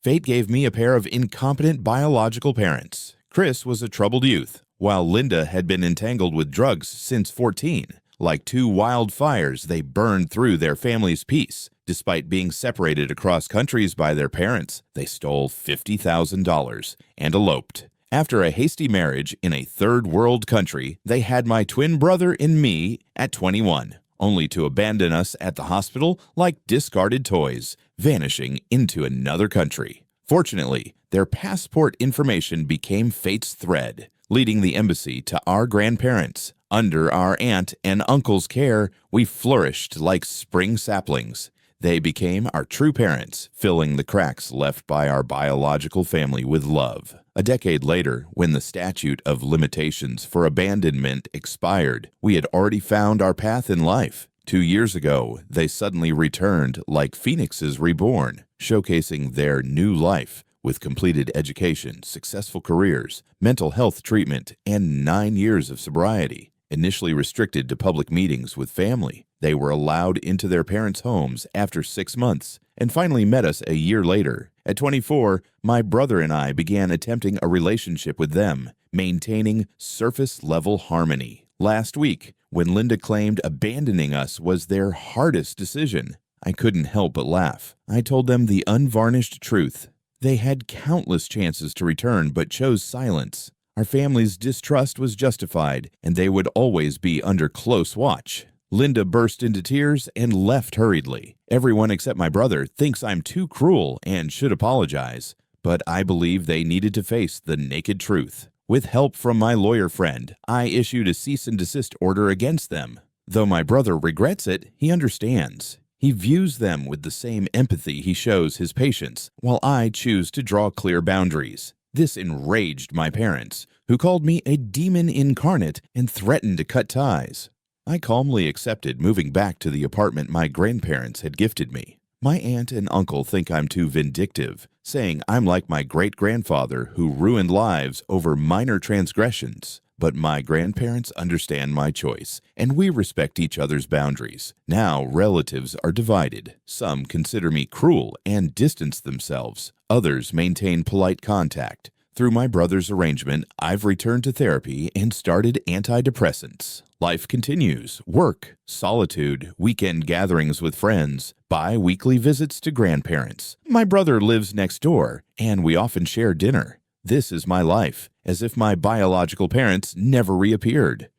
Fate gave me a pair of incompetent biological parents. Chris was a troubled youth, while Linda had been entangled with drugs since 14. Like two wildfires, they burned through their family's peace. Despite being separated across countries by their parents, they stole $50,000 and eloped. After a hasty marriage in a third world country, they had my twin brother and me at 21, only to abandon us at the hospital like discarded toys, vanishing into another country. Fortunately, their passport information became fate's thread, leading the embassy to our grandparents. Under our aunt and uncle's care, we flourished like spring saplings. They became our true parents, filling the cracks left by our biological family with love. A decade later, when the statute of limitations for abandonment expired, we had already found our path in life. 2 years ago, they suddenly returned like phoenixes reborn, showcasing their new life with completed education, successful careers, mental health treatment, and 9 years of sobriety. Initially restricted to public meetings with family, they were allowed into their parents' homes after 6 months and finally met us a year later. At 24, my brother and I began attempting a relationship with them, maintaining surface-level harmony. Last week, when Linda claimed abandoning us was their hardest decision, I couldn't help but laugh. I told them the unvarnished truth. They had countless chances to return but chose silence. Our family's distrust was justified, and they would always be under close watch. Linda burst into tears and left hurriedly. Everyone except my brother thinks I'm too cruel and should apologize, but I believe they needed to face the naked truth. With help from my lawyer friend, I issued a cease and desist order against them. Though my brother regrets it, he understands. He views them with the same empathy he shows his patients, while I choose to draw clear boundaries. This enraged my parents, who called me a demon incarnate and threatened to cut ties. I calmly accepted moving back to the apartment my grandparents had gifted me. My aunt and uncle think I'm too vindictive, saying I'm like my great-grandfather who ruined lives over minor transgressions. But my grandparents understand my choice, and we respect each other's boundaries. Now relatives are divided. Some consider me cruel and distance themselves. Others maintain polite contact. Through my brother's arrangement, I've returned to therapy and started antidepressants. Life continues. Work, solitude, weekend gatherings with friends, bi-weekly visits to grandparents. My brother lives next door, and we often share dinner. This is my life, as if my biological parents never reappeared.